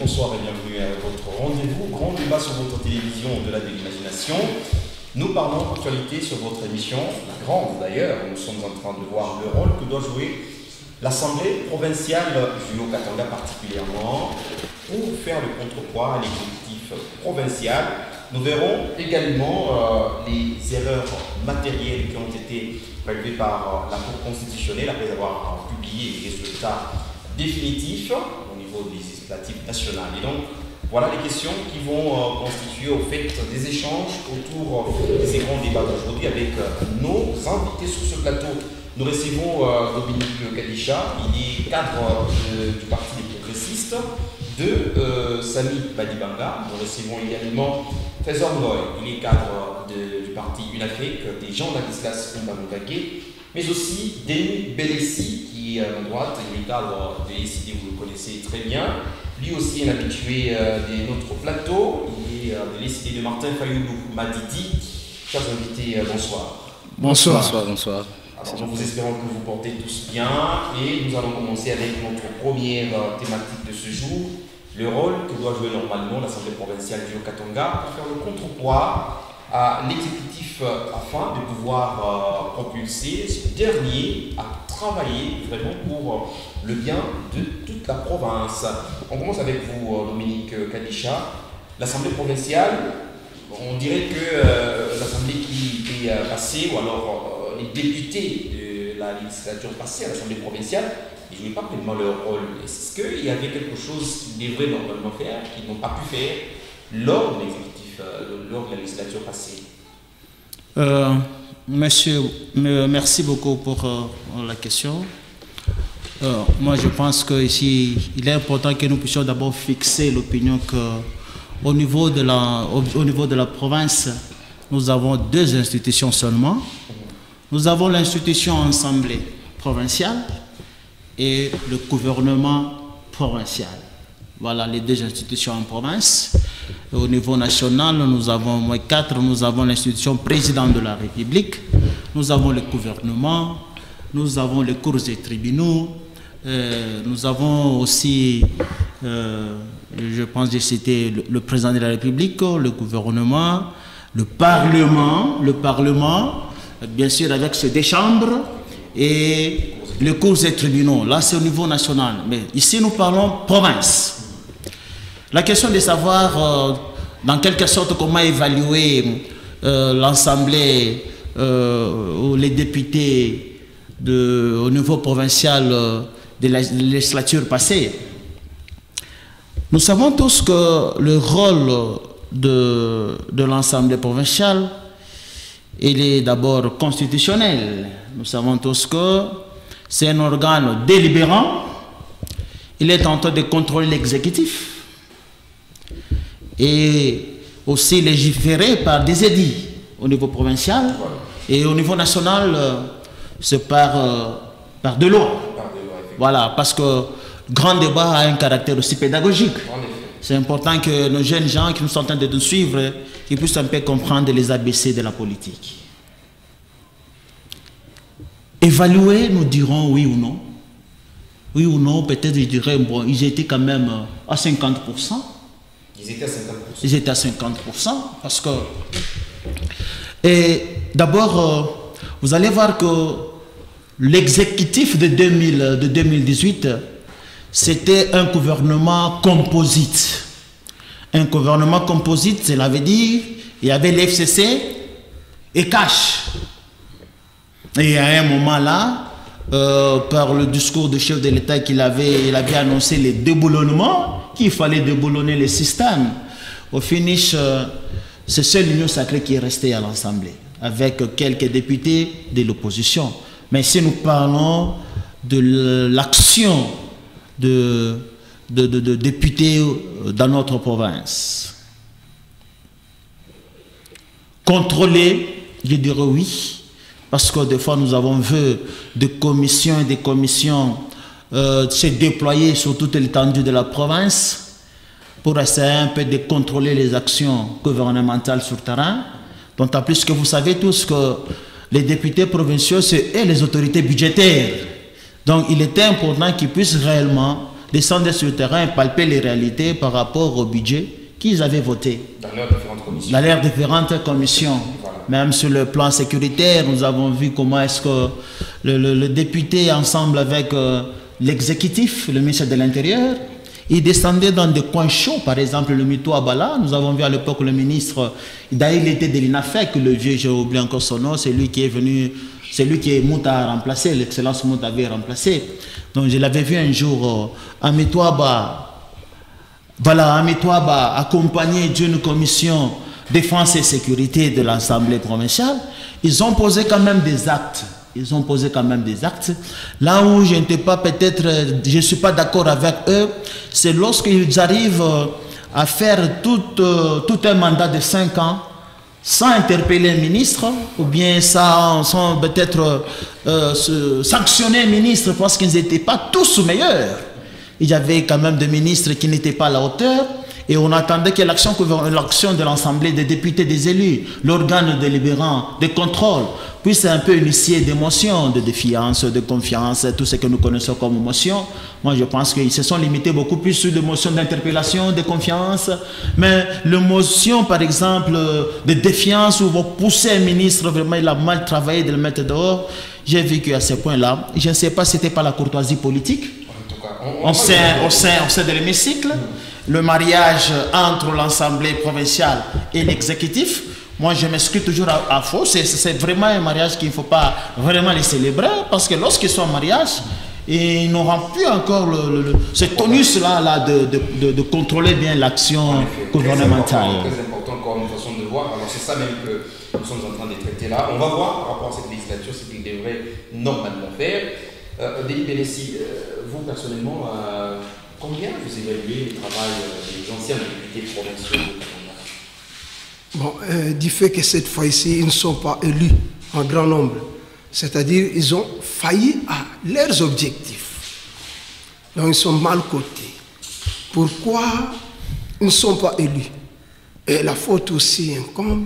bonsoir et bienvenue à votre rendez-vous, grand débat sur votre télévision au-delà de l'imagination. Nous parlons d'actualité sur votre émission, la grande d'ailleurs, nous sommes en train de voir le rôle que doit jouer l'Assemblée provinciale du Haut-Katanga particulièrement pour faire le contrepoids à l'exécutif provincial. Nous verrons également les erreurs matérielles qui ont été prélevées par la Cour constitutionnelle après avoir publié les résultats définitifs au niveau des législatives nationales. Et donc, voilà les questions qui vont constituer au fait des échanges autour de ces grands débats d'aujourd'hui avec nos invités sur ce plateau. Nous recevons Dominique Kadisha, il est cadre du Parti des progressistes, de Sami Badibanga. Nous recevons également Trésor Ngoy, il est cadre du Parti UNAFRIC, des gens d'Adislas Mbamungake, mais aussi Denis Belessi, qui est à ma droite, il est cadre de l'ECD, vous le connaissez très bien. Lui aussi est un habitué de notre plateau, il est de l'ECD de Martin Fayoulou Madidi. Chers invités, bonsoir. Bonsoir. Bonsoir, bonsoir. Alors, nous espérons que vous portez tous bien et nous allons commencer avec notre première thématique de ce jour, le rôle que doit jouer normalement l'Assemblée provinciale du Haut-Katanga pour faire le contrepoids à l'exécutif afin de pouvoir propulser ce dernier à travailler vraiment pour le bien de toute la province. On commence avec vous, Dominique Kadisha. L'Assemblée provinciale, on dirait que l'Assemblée qui est passée, ou alors les députés de la législature passée à l'Assemblée provinciale, ils ne jouaient pas pleinement leur rôle. Est-ce qu'il y avait quelque chose qu'ils devraient normalement faire, qu'ils n'ont pas pu faire lors de l'exécutif, lors de la législature passée? Monsieur, merci beaucoup pour la question. Moi, je pense qu'ici, il est important que nous puissions d'abord fixer l'opinion qu'au niveau de la province, nous avons deux institutions seulement. Nous avons l'institution Assemblée provinciale et le gouvernement provincial. Voilà les deux institutions en province. Et au niveau national, nous avons moins quatre. Nous avons l'institution président de la République. Nous avons le gouvernement. Nous avons les cours et tribunaux. Nous avons aussi, je pense que c'était le président de la République, le gouvernement, le Parlement, bien sûr avec ces deux chambres et les cours et tribunaux. Là, c'est au niveau national. Mais ici, nous parlons province. La question de savoir, dans quelque sorte, comment évaluer l'Assemblée ou les députés au niveau provincial de la législature passée. Nous savons tous que le rôle de l'Assemblée provinciale, il est d'abord constitutionnel. Nous savons tous que c'est un organe délibérant. Il est en train de contrôler l'exécutif et aussi légiférer par des édits au niveau provincial et au niveau national, c'est par de loi. Voilà, parce que le grand débat a un caractère aussi pédagogique. C'est important que nos jeunes gens qui nous sont en train de nous suivre, qu'ils puissent un peu comprendre les ABC de la politique. Évaluer, nous dirons oui ou non. Oui ou non, peut-être je dirais, bon, ils étaient quand même à 50%. Ils étaient à 50%. Ils étaient à 50%, parce que... Et d'abord, vous allez voir que l'exécutif de 2018, c'était un gouvernement composite. Un gouvernement composite, cela veut dire il y avait l'FCC et Cash. Et à un moment là, par le discours du chef de l'État il avait annoncé les déboulonnements, qu'il fallait déboulonner les systèmes. Au finish, c'est seule l'Union sacrée qui est restée à l'Assemblée, avec quelques députés de l'opposition. Mais si nous parlons de l'action de députés dans notre province, contrôler, je dirais oui, parce que des fois nous avons vu des commissions se déployer sur toute l'étendue de la province pour essayer un peu de contrôler les actions gouvernementales sur le terrain. D'autant plus que vous savez tous que les députés provinciaux, c'est eux les autorités budgétaires. Donc il était important qu'ils puissent réellement descendaient sur le terrain et palpaient les réalités par rapport au budget qu'ils avaient voté. Dans leurs différentes commissions. Dans leurs différentes commissions. Voilà. Même sur le plan sécuritaire, nous avons vu comment est-ce que le député, ensemble avec l'exécutif, le ministre de l'Intérieur, il descendait dans des coins chauds, par exemple le Mito Abala. Nous avons vu à l'époque le ministre, d'ailleurs il était de l'INAFEC, le vieux, j'ai oublié encore son nom, c'est lui qui est venu, c'est lui qui Mouta a remplacé, l'excellence Mouta avait remplacé. Donc je l'avais vu un jour à Mito Abala, voilà, à Mito Abala, accompagné d'une commission défense et sécurité de l'Assemblée provinciale. Ils ont posé quand même des actes. Ils ont posé quand même des actes. Là où je n'étais pas peut-être, je ne suis pas d'accord avec eux, c'est lorsqu'ils arrivent à faire tout un mandat de 5 ans sans interpeller un ministre, ou bien sans peut-être sanctionner un ministre parce qu'ils n'étaient pas tous meilleurs. Il y avait quand même des ministres qui n'étaient pas à la hauteur. Et on attendait que l'action de l'Assemblée des députés, des élus, l'organe délibérant, de contrôle, puisse un peu initier des motions de défiance, de confiance, tout ce que nous connaissons comme motion. Moi, je pense qu'ils se sont limités beaucoup plus sur des motions d'interpellation, de confiance. Mais les motions, par exemple, de défiance, où vous poussez un ministre, vraiment, il a mal travaillé de le mettre dehors. J'ai vécu à ce point-là. Je ne sais pas si c'était pas la courtoisie politique. En tout cas, on sait de l'hémicycle. Le mariage entre l'Assemblée provinciale et l'exécutif, moi je m'inscris toujours à faux. C'est vraiment un mariage qu'il ne faut pas vraiment les célébrer, parce que lorsqu'ils sont en mariage, ils n'auront plus encore ce tonus-là de contrôler bien l'action gouvernementale. Très important encore une façon de voir. Alors c'est ça même que nous sommes en train de traiter là. On va voir par rapport à cette législature ce qu'il devrait normalement faire. Denis Benessi, vous personnellement, combien vous évaluez le travail des anciens députés provinciaux? Bon, du fait que cette fois-ci, ils ne sont pas élus en grand nombre. C'est-à-dire ils ont failli à leurs objectifs. Donc ils sont mal cotés. Pourquoi ils ne sont pas élus? Et la faute aussi incombe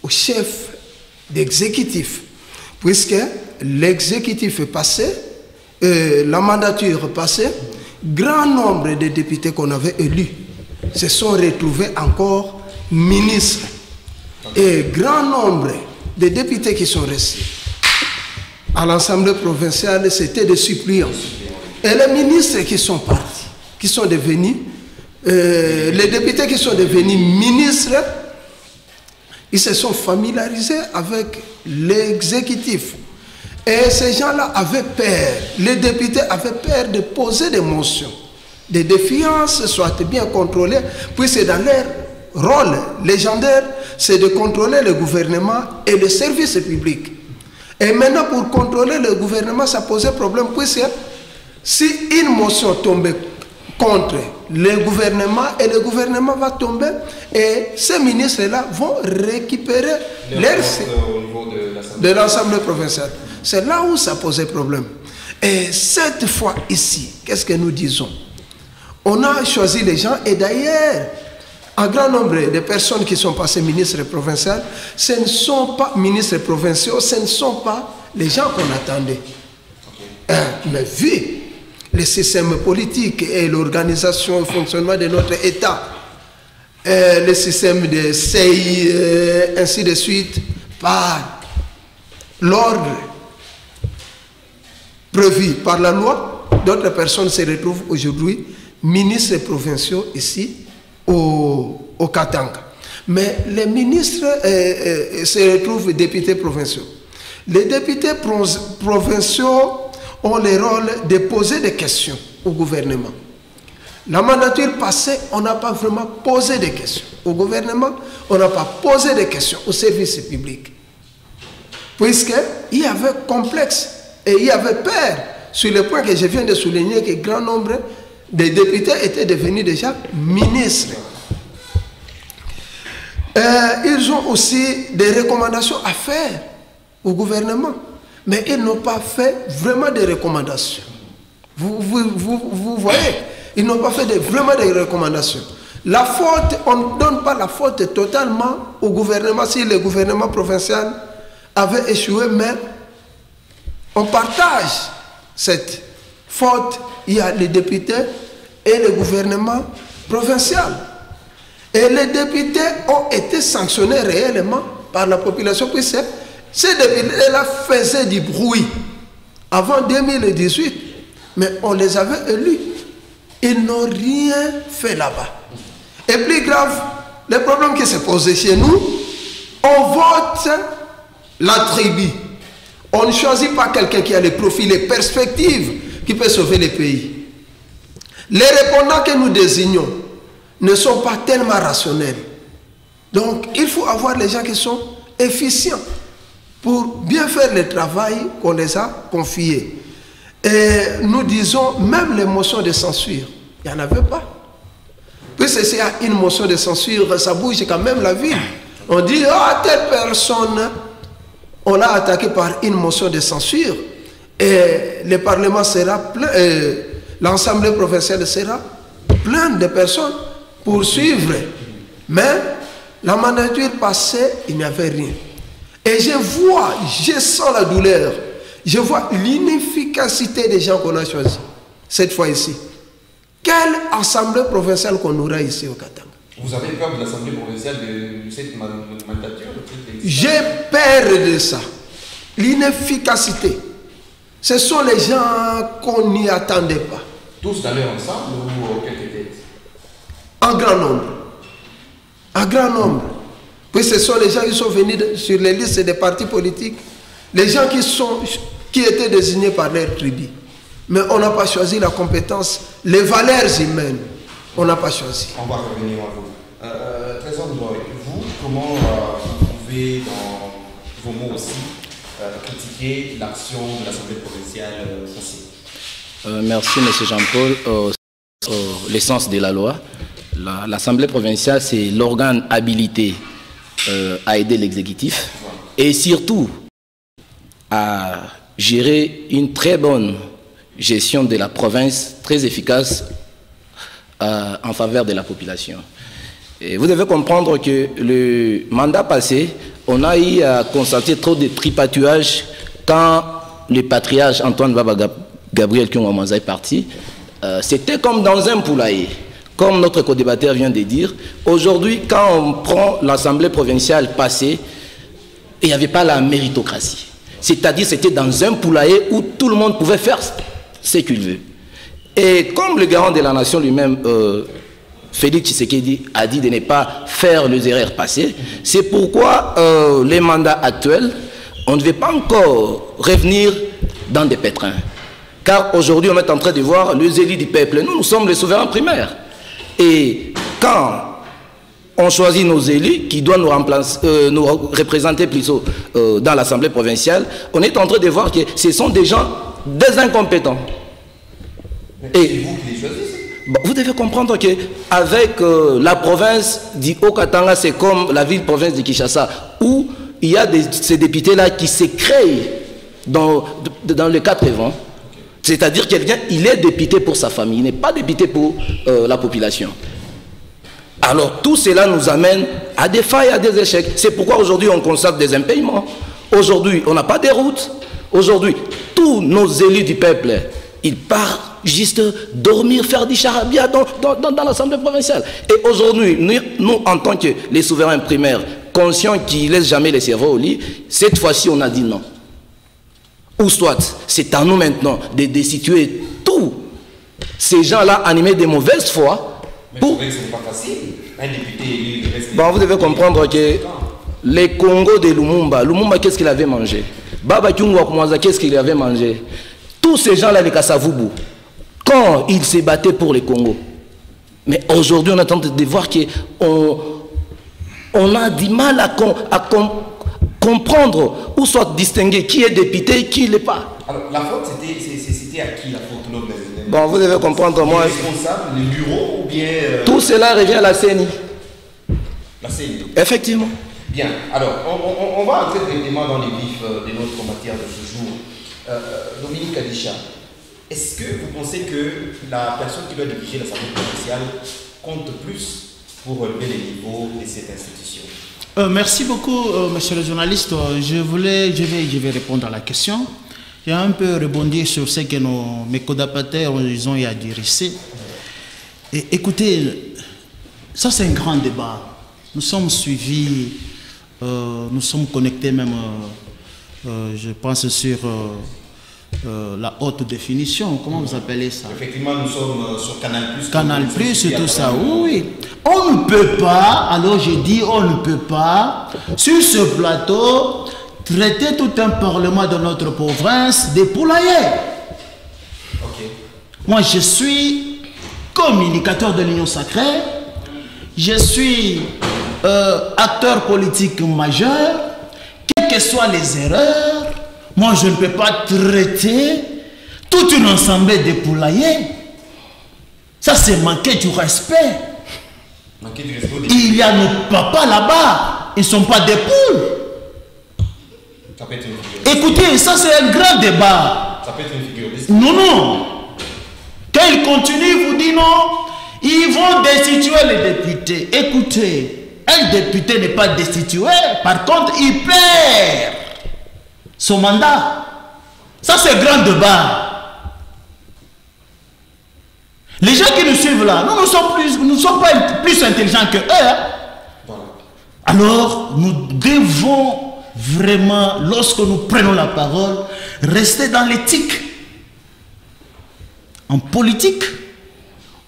au chef d'exécutif. Puisque l'exécutif est passé, la mandature est passée, grand nombre de députés qu'on avait élus se sont retrouvés encore ministres. Et grand nombre de députés qui sont restés à l'Assemblée provinciale, c'était des suppléants. Et les ministres qui sont partis, qui sont devenus, les députés qui sont devenus ministres, ils se sont familiarisés avec l'exécutif. Et ces gens-là avaient peur, les députés avaient peur de poser des motions, de défiance, soit bien contrôlées, puisque dans leur rôle légendaire, c'est de contrôler le gouvernement et le service public. Et maintenant, pour contrôler le gouvernement, ça posait problème, puisque si une motion tombait contre le gouvernement, et le gouvernement va tomber, et ces ministres-là vont récupérer au niveau de l'Assemblée provinciale. C'est là où ça posait problème. Et cette fois ici, qu'est-ce que nous disons? On a choisi les gens, et d'ailleurs, un grand nombre de personnes qui sont passées ministres provinciaux, ce ne sont pas ministres provinciaux, ce ne sont pas les gens qu'on attendait. Mais vu le système politique et l'organisation et le fonctionnement de notre État, le système de CI, ainsi de suite, par l'ordre prévu par la loi, d'autres personnes se retrouvent aujourd'hui ministres provinciaux ici au Katanga. Mais les ministres se retrouvent députés provinciaux. Les députés provinciaux ont le rôle de poser des questions au gouvernement. La mandature passée, on n'a pas vraiment posé des questions. Au gouvernement, on n'a pas posé des questions au service public. Puisqu'il y avait complexe et il y avait peur sur le point que je viens de souligner que grand nombre de députés étaient devenus déjà ministres. Ils ont aussi des recommandations à faire au gouvernement. Mais ils n'ont pas fait vraiment des recommandations. Vous voyez, ils n'ont pas fait vraiment des recommandations. La faute, on ne donne pas la faute totalement au gouvernement si le gouvernement provincial avait échoué, mais on partage cette faute, il y a les députés et le gouvernement provincial. Et les députés ont été sanctionnés réellement par la population, puisque ces députés-là faisaient du bruit avant 2018, mais on les avait élus. Ils n'ont rien fait là-bas. Et plus grave, le problème qui s'est posé chez nous, on vote la tribu. On ne choisit pas quelqu'un qui a les profils, les perspectives, qui peut sauver le pays. Les répondants que nous désignons ne sont pas tellement rationnels. Donc, il faut avoir les gens qui sont efficients pour bien faire le travail qu'on les a confiés. Et nous disons, même les motions de censure, il n'y en avait pas. Puisque s'il y a une motion de censure, ça bouge quand même la ville. On dit, ah, telle personne, on l'a attaqué par une motion de censure. Et le Parlement sera plein, l'Assemblée provinciale sera pleine de personnes pour suivre. Mais la mandature passée, il n'y avait rien. Et je sens la douleur. Je vois l'inefficacité des gens qu'on a choisis, cette fois ici. Quelle assemblée provinciale qu'on aura ici au Katanga? Vous avez peur de l'assemblée provinciale de cette mandature? J'ai peur de ça. L'inefficacité. Ce sont les gens qu'on n'y attendait pas. Tous dans leur ensemble ou quelques têtes? En grand nombre. En grand nombre. Puis ce sont les gens qui sont venus sur les listes des partis politiques. Les gens qui étaient désignés par leur tribu. Mais on n'a pas choisi la compétence, les valeurs humaines. On n'a pas choisi. On va revenir à vous. Trésor Ndoye, vous, comment vous pouvez, dans vos mots aussi, critiquer l'action de l'Assemblée provinciale passée? Merci, M. Jean-Paul. L'essence de la loi. L'Assemblée provinciale, c'est l'organe habilité à aider l'exécutif et surtout à gérer une très bonne gestion de la province, très efficace en faveur de la population. Et vous devez comprendre que le mandat passé, on a eu à constater trop de tripatouages quand le patriarche Antoine Baba Gabriel Kyungwamaza est parti. C'était comme dans un poulailler. Comme notre co-débatteur vient de dire, aujourd'hui, quand on prend l'Assemblée provinciale passée, il n'y avait pas la méritocratie. C'est-à-dire c'était dans un poulailler où tout le monde pouvait faire ce qu'il veut. Et comme le garant de la nation lui-même, Félix Tshisekedi, a dit de ne pas faire les erreurs passées, c'est pourquoi les mandats actuels, on ne veut pas encore revenir dans des pétrins. Car aujourd'hui, on est en train de voir les élus du peuple. Nous sommes les souverains primaires. Et quand on choisit nos élus qui doivent nous représenter plutôt dans l'Assemblée provinciale, on est en train de voir que ce sont des gens des incompétents. Et c'est vous qui les choisissez. Vous devez comprendre qu'avec la province du Haut-Katanga, c'est comme la ville-province de Kinshasa, où il y a ces députés-là qui se créent dans les 4 vents. C'est-à-dire qu'il est député pour sa famille, il n'est pas député pour la population. Alors tout cela nous amène à des failles, à des échecs. C'est pourquoi aujourd'hui on constate des impayements. Aujourd'hui on n'a pas de routes. Aujourd'hui tous nos élus du peuple, ils partent juste dormir, faire du charabia dans l'Assemblée provinciale. Et aujourd'hui, nous en tant que les souverains primaires, conscients qui ne laissent jamais les cerveaux au lit, cette fois-ci on a dit non. Ou soit, c'est à nous maintenant de destituer tous ces gens-là animés de mauvaise foi. Mais pour... ce n'est pas facile. Un député élu, il reste... Bon, vous devez comprendre que les Congos de Lumumba, qu'est-ce qu'il avait mangé? Baba Kyungwamaza, qu'est-ce qu'il avait mangé? Tous ces gens-là, les Kassavubu, quand ils se battaient pour les Congos. Mais aujourd'hui, on est en train de voir qu'on a du mal à comprendre ou soit distinguer qui est député et qui ne l'est pas. Alors, la faute, c'était à qui la faute? Bon, vous devez comprendre, moi... Les responsables, les bureaux ou bien... Tout cela revient à la CENI. La CENI. Effectivement. Bien, alors, on va entrer directement dans les vifs de notre matière de ce jour. Dominique Kadisha, est-ce que vous pensez que la personne qui doit diriger l'Assemblée provinciale compte plus pour relever les niveaux de cette institution? Merci beaucoup, monsieur le journaliste. Je vais répondre à la question. j'ai un peu rebondi sur ce que mes collaborateurs ils ont à dire ici. Et écoutez, ça c'est un grand débat. Nous sommes suivis, nous sommes connectés même, je pense, sur la haute définition. Comment vous appelez ça? Effectivement, nous sommes sur Canal+. Canal+, et tout ça, oui. On ne peut pas, alors j'ai dit, on ne peut pas, sur ce plateau, traiter tout un parlement de notre province des poulaillers. Ok. Moi, je suis communicateur de l'Union Sacrée. Je suis acteur politique majeur. Quelles que soient les erreurs, moi, je ne peux pas traiter toute une assemblée de poulaillers. Ça, c'est manquer du respect. Manquer du respect. Il y a nos papas là-bas. Ils ne sont pas des poules. Ça peut être une figure. Écoutez, ça, c'est un grand débat. Ça peut être une figure. Non, non. Quand ils continuent, vous dites non. Ils vont destituer les députés. Écoutez, un député n'est pas destitué. Par contre, il perd son mandat. Ça, c'est un grand débat. Les gens qui nous suivent là, nous ne sommes pas plus intelligents que eux. Hein? Voilà. Alors, nous devons vraiment, lorsque nous prenons la parole, rester dans l'éthique. En politique,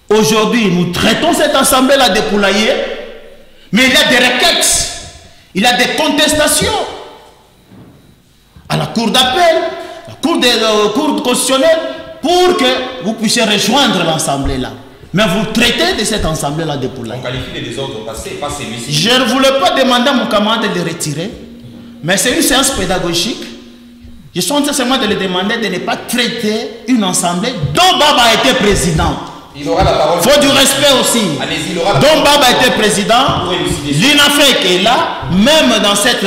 aujourd'hui, nous traitons cette assemblée-là des poulaillers, mais il y a des requêtes, il y a des contestations à la cour d'appel, la cour constitutionnelle, pour que vous puissiez rejoindre l'assemblée-là. Mais vous traitez de cette assemblée-là des poulaillers. On qualifie les désordres passés, pas celui-ci. Je ne voulais pas demander à mon camarade de le retirer, mais c'est une séance pédagogique. Je suis en train seulement de lui demander de ne pas traiter une assemblée dont Baba a été président. Il aura la parole. Il faut du respect aussi. Allez-y, il aura la dont parole. Baba a été président, l'INAFEC est là, même dans cette,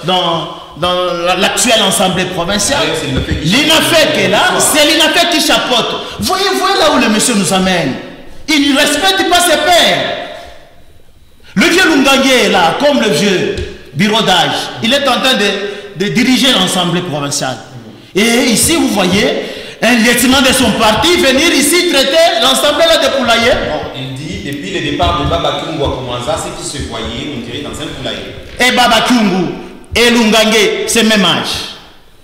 dans l'actuelle assemblée provinciale. L'INAFEC est là, c'est l'INAFEC qui chapeaute. Voyez là où le monsieur nous amène. Il ne respecte pas ses pairs. Le vieux Lungangé est là, comme le vieux bureau d'âge. Il est en train de diriger l'Assemblée provinciale. Et ici, vous voyez, un lieutenant de son parti venir ici traiter l'Assemblée des poulaillers. Bon, il dit, depuis le départ de Baba Kyungu à Koumanza, ce qui se voyait, on dirait dans un poulailler. Et Baba Kyungu et Lungangé, c'est le même âge.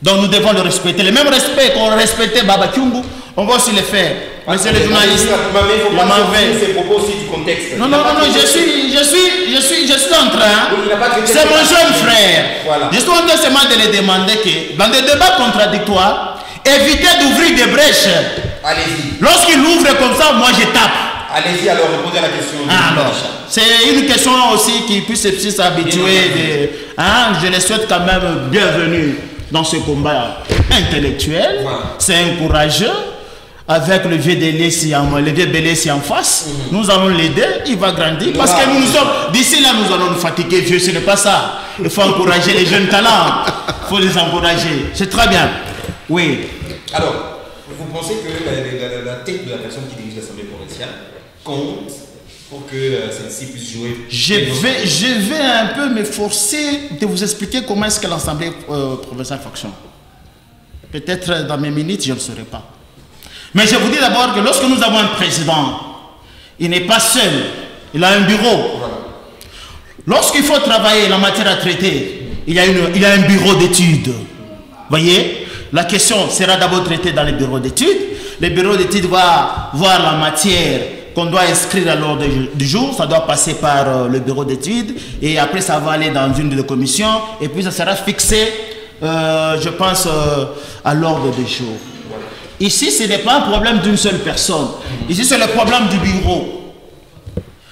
Donc nous devons le respecter. Le même respect qu'on respectait Baba Kyungu, on va aussi le faire. Monsieur le journaliste, il m'en veut. Ses propos aussi du contexte. Non, je suis en train. C'est mon jeune frère. Voilà. Je suis en train seulement de le demander que, dans des débats contradictoires, évitez d'ouvrir des brèches. Allez-y. Lorsqu'il ouvre comme ça, moi je tape. Allez-y alors, répondez à la question. Alors, c'est une question aussi qui puisse s'habituer. Je les souhaite quand même bienvenue dans ce combat intellectuel. Voilà. C'est un courageux. Avec le vieux Bélési en face, nous allons l'aider, il va grandir. Parce que nous sommes, d'ici là, nous allons nous fatiguer, vieux, ce n'est pas ça. Il faut encourager les jeunes talents, il faut les encourager. C'est très bien. Oui. Alors, vous pensez que la tête de la personne qui dirige l'Assemblée provinciale compte pour que celle-ci puisse jouer? Je vais un peu m'efforcer de vous expliquer comment est-ce que l'Assemblée provinciale fonctionne. Peut-être dans mes minutes, je ne le saurai pas. Mais je vous dis d'abord que lorsque nous avons un président, il n'est pas seul, il a un bureau. Lorsqu'il faut travailler la matière à traiter, il y a un bureau d'études. Voyez, la question sera d'abord traitée dans le bureau d'études. Le bureau d'études va voir la matière qu'on doit inscrire à l'ordre du jour. Ça doit passer par le bureau d'études et après ça va aller dans une des commissions et puis ça sera fixé, je pense, à l'ordre du jour. Ici, ce n'est pas un problème d'une seule personne. Ici, c'est le problème du bureau.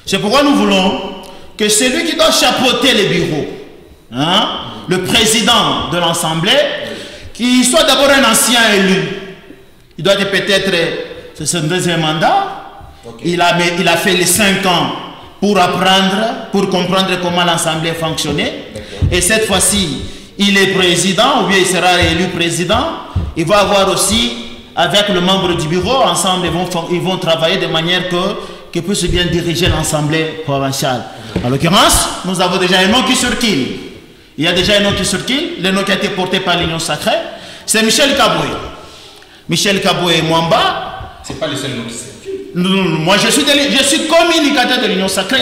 C'est pourquoi nous voulons que celui qui doit chapeauter les bureaux, le président de l'Assemblée, qu'il soit d'abord un ancien élu. Il doit être peut-être, c'est son deuxième mandat. Okay. Il a fait les 5 ans pour apprendre, pour comprendre comment l'Assemblée fonctionnait. Et cette fois-ci, il est président, ou bien il sera élu président. Il va avoir aussi, avec le membre du bureau, ensemble, ils vont travailler de manière qu'ils puissent bien diriger l'Assemblée provinciale. En l'occurrence, nous avons déjà un nom qui circule. Il y a déjà un nom qui circule, le nom qui a été porté par l'Union Sacrée. c'est Michel Kaboué. Michel Kaboué Mwamba. C'est pas le seul nom qui circule. Non, moi je suis communicateur de l'Union Sacrée.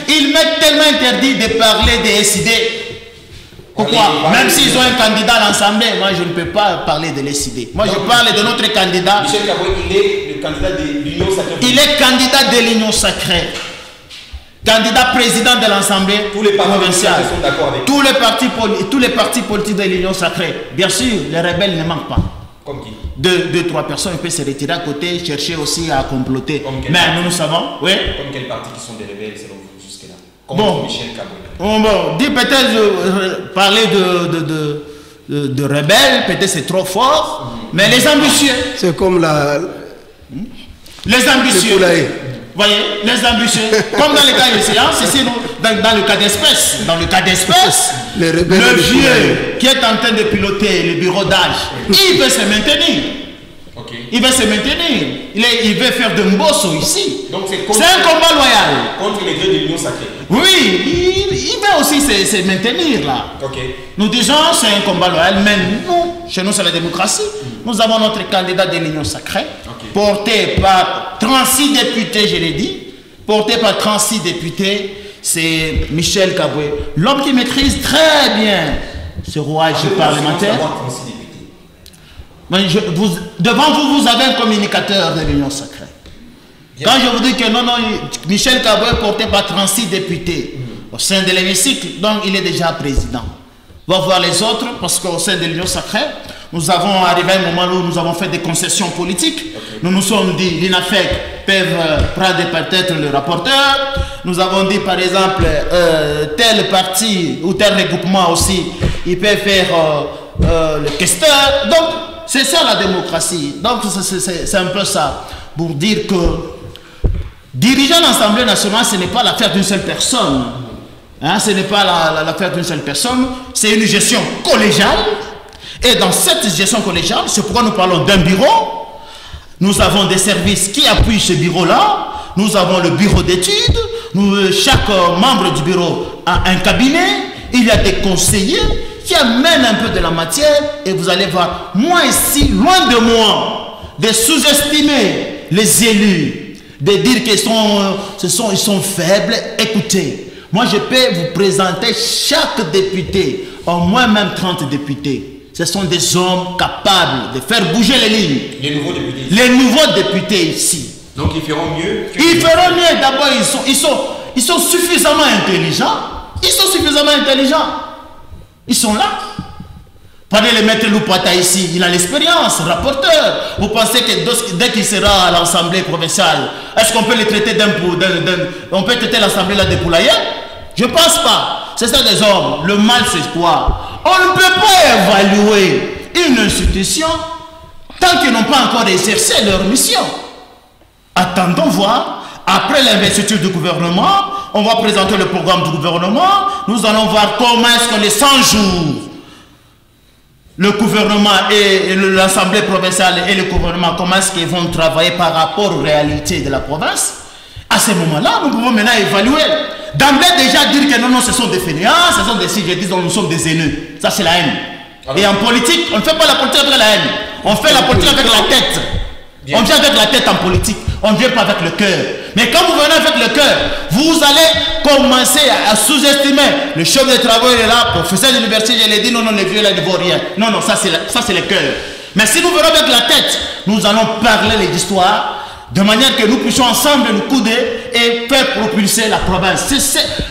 Il m'est tellement interdit de parler des SID. Pourquoi? Même s'ils ont un candidat à l'Assemblée, moi je ne peux pas parler de l'SID. Moi je parle de notre candidat. Michel Kaboué, il est le candidat de l'Union Sacrée. Il est candidat de l'Union Sacrée. Candidat président de l'Assemblée provinciale. Sont d'accord avec tous les partis politiques de l'Union Sacrée. Bien sûr, les rebelles ne manquent pas. Comme qui? Deux, trois personnes peuvent se retirer à côté, chercher aussi à comploter. Mais nous savons, oui. Comme quels partis qui sont des rebelles selon vous jusque-là? Bon, Michel Kaboué. Bon, dire peut-être parler de rebelles, peut-être c'est trop fort, mais les ambitieux. C'est comme les ambitieux. Voyez, les ambitieux. Comme dans le cas de séance, ici, dans le cas d'espèce. Dans le cas d'espèce, le vieux qui est en train de piloter le bureau d'âge, il veut se maintenir. Il veut se maintenir. Il veut faire de Mbosso ici. C'est un combat loyal. Contre les vieux de l'Union Sacrée. Oui, il veut aussi se maintenir là. Nous disons c'est un combat loyal, mais nous, chez nous c'est la démocratie. Nous avons notre candidat de l'Union Sacrée, porté par 36 députés, je l'ai dit, porté par 36 députés, c'est Michel Kaboué, l'homme qui maîtrise très bien ce rouage parlementaire. Devant vous, vous avez un communicateur de l'Union Sacrée. Quand je vous dis que non, Michel Kaboué est porté par 36 députés au sein de l'hémicycle, donc il est déjà président. On va voir les autres, parce qu'au sein de l'Union Sacrée, nous avons arrivé à un moment où nous avons fait des concessions politiques. Nous nous sommes dit, l'INAFEC peuvent prendre peut-être le rapporteur. Nous avons dit, par exemple, tel parti ou tel regroupement aussi, ils peuvent faire le questeur. Donc, c'est ça la démocratie. Donc, c'est un peu ça. Pour dire que diriger l'Assemblée nationale, ce n'est pas l'affaire d'une seule personne. Hein, ce n'est pas l'affaire d'une seule personne. C'est une gestion collégiale. Et dans cette gestion collégiale, c'est pourquoi nous parlons d'un bureau. Nous avons des services qui appuient ce bureau-là. Nous avons le bureau d'études. Chaque membre du bureau a un cabinet. Il y a des conseillers qui amènent un peu de la matière. Et vous allez voir, moi ici, loin de moi, de sous-estimer les élus, de dire qu'ils sont faibles. Écoutez, moi je peux vous présenter chaque député, au moins même 30 députés. Ce sont des hommes capables de faire bouger les lignes. Les nouveaux députés ici. Les nouveaux députés ici. Donc ils feront mieux. Ils feront mieux. D'abord, ils sont suffisamment intelligents. Ils sont suffisamment intelligents. Ils sont là. Prenez le maître Loupata ici, il a l'expérience, rapporteur. Vous pensez que dès qu'il sera à l'Assemblée provinciale, est-ce qu'on peut le traiter on peut traiter l'Assemblée là de poulailler? Je ne pense pas. C'est ça des hommes. Le mal c'est quoi? On ne peut pas évaluer une institution tant qu'ils n'ont pas encore exercé leur mission. Attendons voir. Après l'investiture du gouvernement, on va présenter le programme du gouvernement. Nous allons voir comment est-ce que les 100 jours, le gouvernement et l'Assemblée provinciale et le gouvernement, comment est-ce qu'ils vont travailler par rapport aux réalités de la province. À ce moment-là, nous pouvons maintenant évaluer. D'emblée déjà dire que non, ce sont des fainéants, ce sont des signes, disons, nous sommes des haineux. Ça, c'est la haine. Alors, et en politique, on ne fait pas la politique avec la haine. On fait la politique avec la tête. Bien. On vient avec la tête en politique. On ne vient pas avec le cœur. Mais quand vous venez avec le cœur, vous allez commencer à sous-estimer. Le chef de travail est là, professeur de l'université, je l'ai dit, non, les vieux là ne vaut rien. Non, ça c'est le cœur. Mais si nous venons avec la tête, nous allons parler l'histoire de manière que nous puissions ensemble nous couder et faire propulser la province.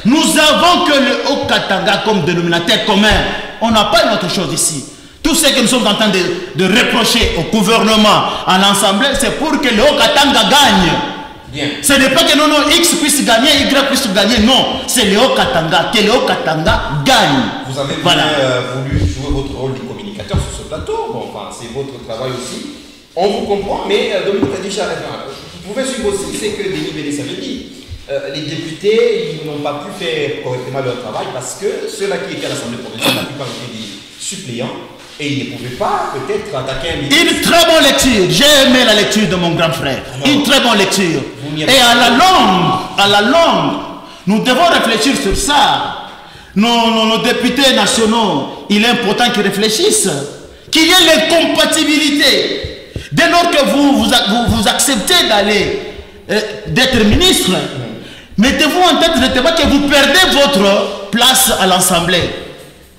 Nous avons que le Haut-Katanga comme dénominateur commun. On n'a pas une autre chose ici. Tout ce que nous sommes en train de reprocher au gouvernement, à l'Assemblée, c'est pour que le Haut-Katanga gagne. Bien. Ce n'est pas que non, X puisse gagner, Y puisse gagner, non. C'est le Haut-Katanga, que le Haut-Katanga gagne. Vous avez voulu jouer votre rôle de communicateur sur ce plateau. Bon, enfin, c'est votre travail aussi. On vous comprend, mais Dominique a déjà vous pouvez suivre aussi ce que Denis Bélis avait dit. Les députés, ils n'ont pas pu faire correctement leur travail parce que ceux-là qui étaient à l'Assemblée provinciale, la plupart étaient des suppléants et ils ne pouvaient pas peut-être attaquer un ministre. Une très bonne lecture. J'ai aimé la lecture de mon grand frère. Alors, une très bonne lecture. Et à la longue, nous devons réfléchir sur ça. Nos députés nationaux, il est important qu'ils réfléchissent. qu'il y ait l'incompatibilité. Dès lors que vous acceptez d'aller, d'être ministre, mettez-vous en tête directement que vous perdez votre place à l'Assemblée.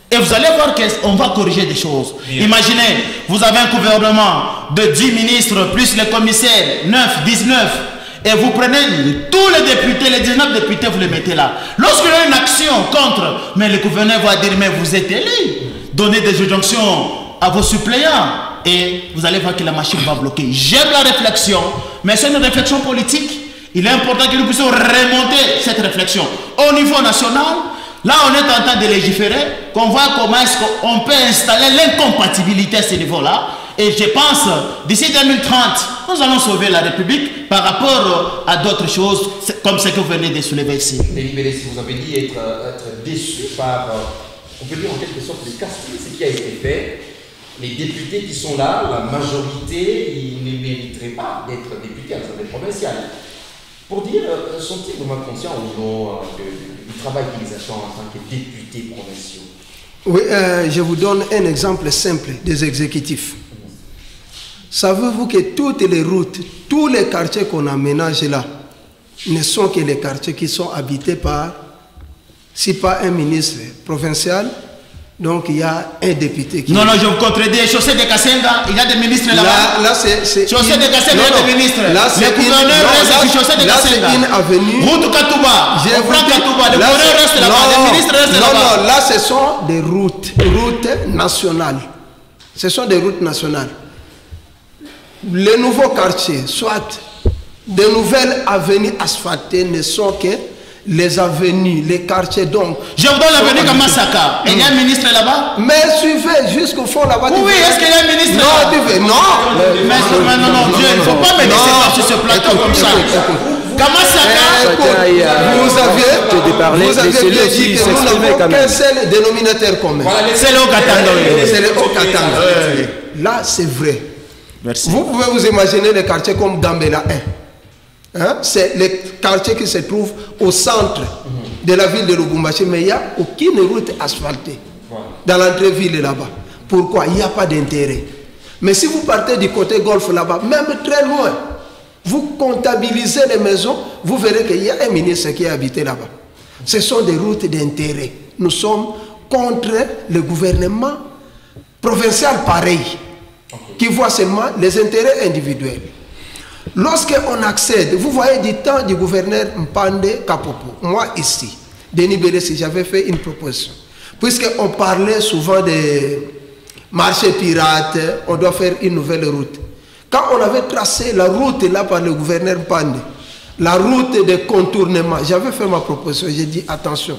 Et vous allez voir qu'on va corriger des choses. Bien. Imaginez, vous avez un gouvernement de 10 ministres, plus les commissaires, 9, 19, et vous prenez tous les députés, les 19 députés, vous les mettez là. Lorsqu'il y a une action contre, mais le gouverneur va dire, mais vous êtes élu, donnez des injonctions à vos suppléants, et vous allez voir que la machine va bloquer. J'aime la réflexion, mais c'est une réflexion politique. Il est important que nous puissions remonter cette réflexion au niveau national. Là, on est en train de légiférer, qu'on voit comment est-ce qu'on peut installer l'incompatibilité à ce niveau-là. Et je pense, d'ici 2030, nous allons sauver la République par rapport à d'autres choses, comme ce que vous venez de soulever ici. Délibéré, si vous avez dit être déçu par, on peut dire en quelque sorte, le casting, ce qui a été fait. Les députés qui sont là, la majorité, ils ne mériteraient pas d'être députés à l'Assemblée provinciale. Pour dire, sont-ils vraiment conscients au niveau du travail qu'ils attendent en tant que députés provinciaux? Oui, je vous donne un exemple simple des exécutifs. Savez-vous que toutes les routes, tous les quartiers qu'on aménage là, ne sont que les quartiers qui sont habités par, si pas un ministre provincial, donc il y a un député qui... Non, je vous contredis. Chaussée de Kassenga, il y a des ministres là-bas. Là, c'est... Chaussée de Kassenga, il y a des ministres. Là, c'est le gouverneur reste sur Chaussée de Kassenga. C'est une avenue... Route Katouba. Le gouverneur reste là-bas. Les ministres restent là-bas. Non, là, ce sont des routes nationales. Ce sont des routes nationales. Les nouveaux quartiers, soit de nouvelles avenues asphaltées, ne sont que les avenues, les quartiers. Donc, je vous donne l'avenue comme Massaka. Il y a un ministre là-bas? Mais suivez jusqu'au fond là-bas. Oui, est-ce qu'il y a un ministre là-bas? Non, Dieu, il ne faut pas me laisser pas sur ce plateau comme ça. Vous avez bien dit que nous n'avons qu'un seul dénominateur commun. C'est le Haut-Katanga. C'est le Haut-Katanga. Là, c'est vrai. Merci. Vous pouvez vous imaginer des quartiers comme Gambela 1. Hein? C'est les quartiers qui se trouvent au centre de la ville de Lubumbashi, mais il n'y a aucune route asphaltée dans l'entrée-ville là-bas. Pourquoi? Il n'y a pas d'intérêt. Mais si vous partez du côté golfe là-bas, même très loin, vous comptabilisez les maisons, vous verrez qu'il y a un ministre qui est habité là-bas. Ce sont des routes d'intérêt. Nous sommes contre le gouvernement provincial pareil, qui voit seulement les intérêts individuels. Lorsqu'on accède, vous voyez du temps du gouverneur Mpande Kapopo, moi ici, Denis Béressi, j'avais fait une proposition. Puisqu'on parlait souvent des marchés pirates, on doit faire une nouvelle route. Quand on avait tracé la route là par le gouverneur Mpande, la route de contournement, j'avais fait ma proposition, j'ai dit attention,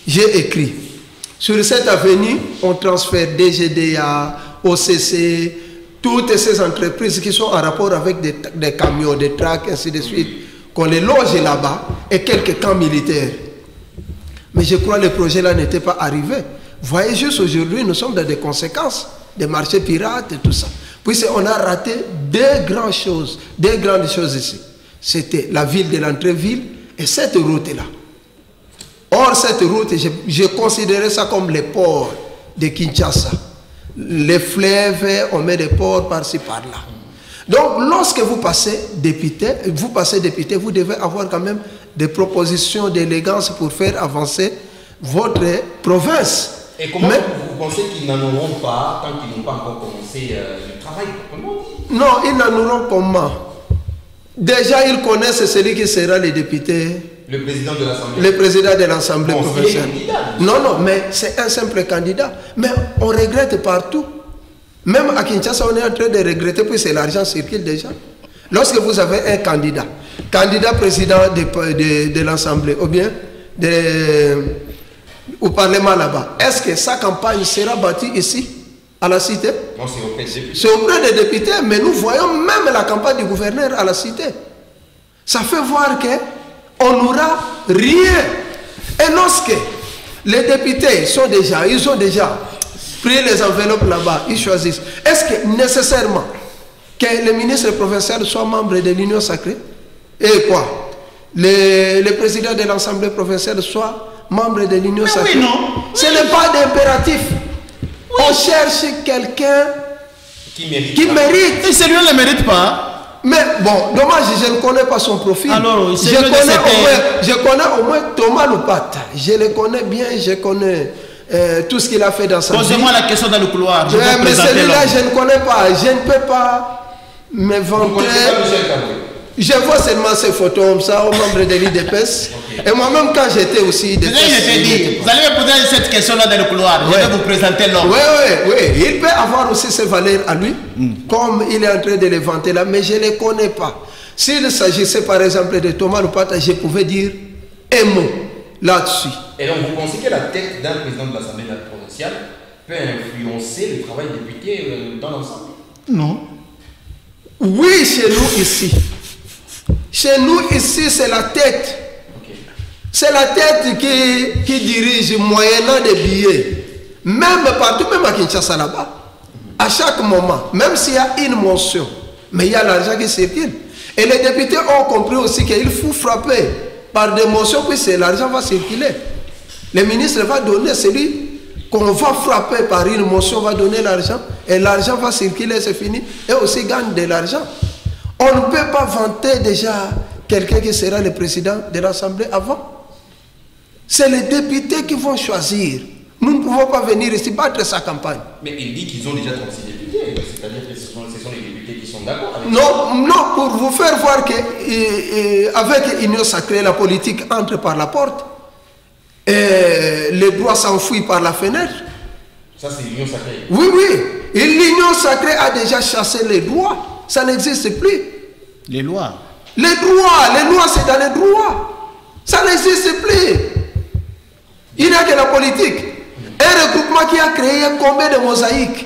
j'ai écrit. Sur cette avenue, on transfère DGDA, OCC, toutes ces entreprises qui sont en rapport avec des camions, des tracks, ainsi de suite, qu'on les loge là-bas, et quelques camps militaires. Mais je crois que le projet là n'était pas arrivé. Vous voyez, juste aujourd'hui, nous sommes dans des conséquences, des marchés pirates et tout ça. Puisqu'on a raté deux grandes choses ici. C'était la ville de l'entrée-ville et cette route-là. Or, cette route, je considérais ça comme les ports de Kinshasa. Les fleuves, on met des ports par-ci, par-là. Donc, lorsque vous passez député, vous devez avoir quand même des propositions d'élégance pour faire avancer votre province. Et comment vous pensez qu'ils n'en auront pas tant qu'ils n'ont pas encore commencé le travail? Non, ils n'en auront comment? Déjà, ils connaissent celui qui sera le député. Le président de l'Assemblée. Le président de l'Assemblée provinciale. Non, mais c'est un simple candidat. Mais on regrette partout. Même à Kinshasa, on est en train de regretter puisque l'argent circule déjà. Lorsque vous avez un candidat président de l'Assemblée, ou bien au Parlement là-bas, est-ce que sa campagne sera bâtie ici, à la cité? Non, c'est auprès des députés. C'est auprès des députés, mais nous voyons même la campagne du gouverneur à la cité. Ça fait voir qu'on n'aura rien. Et lorsque les députés ils ont déjà pris les enveloppes là-bas, ils choisissent. Est-ce que nécessairement que le ministre provincial soit membre de l'Union sacrée? Et quoi? Le président de l'Assemblée provinciale soit membre de l'Union sacrée? Oui, non. Ce n'est pas d'impératif. On cherche quelqu'un Qui mérite. Qui mérite. Et celui-là ne le mérite pas. Mais bon, dommage, je ne connais pas son profil. Alors, je connais au moins Thomas Lopata. Je le connais bien, je connais tout ce qu'il a fait dans sa vie. Posez-moi la question dans le couloir. Mais celui-là, je ne connais pas. Je ne peux pas me vanter. Je vois seulement ces photos comme ça, aux membres de l'IDPS. Et moi-même, quand j'étais aussi IDPS. Vous allez me poser cette question-là dans le couloir. Je vais vous présenter l'homme. Oui. Il peut avoir aussi ses valeurs à lui, comme il est en train de les vanter là, mais je ne les connais pas. S'il s'agissait par exemple de Thomas Lopata, je pouvais dire un mot là-dessus. Et donc, vous pensez que la tête d'un président de l'Assemblée provinciale peut influencer le travail des députés dans l'ensemble? Non. Oui, chez nous ici. Chez nous ici, c'est la tête. C'est la tête qui dirige moyennant des billets. Même partout, même à Kinshasa là-bas. À chaque moment, même s'il y a une motion, mais il y a l'argent qui circule. Et les députés ont compris aussi qu'il faut frapper par des motions, puis l'argent va circuler. Le ministre va donner, celui qu'on va frapper par une motion va donner l'argent, et l'argent va circuler, c'est fini, et aussi gagne de l'argent. On ne peut pas vanter déjà quelqu'un qui sera le président de l'Assemblée avant. C'est les députés qui vont choisir. Nous ne pouvons pas venir ici battre sa campagne. Mais il dit qu'ils ont déjà 36 députés, c'est-à-dire que ce sont les députés qui sont d'accord avec non, pour vous faire voir qu'avec Union Sacrée, la politique entre par la porte, et les droits s'enfuient par la fenêtre. Ça, c'est l'Union Sacrée. Oui. Et l'Union Sacrée a déjà chassé les droits. Ça n'existe plus. Les lois. Les lois, c'est dans les droits. Ça n'existe plus. Il n'y a que la politique. Un regroupement qui a créé combien de mosaïques?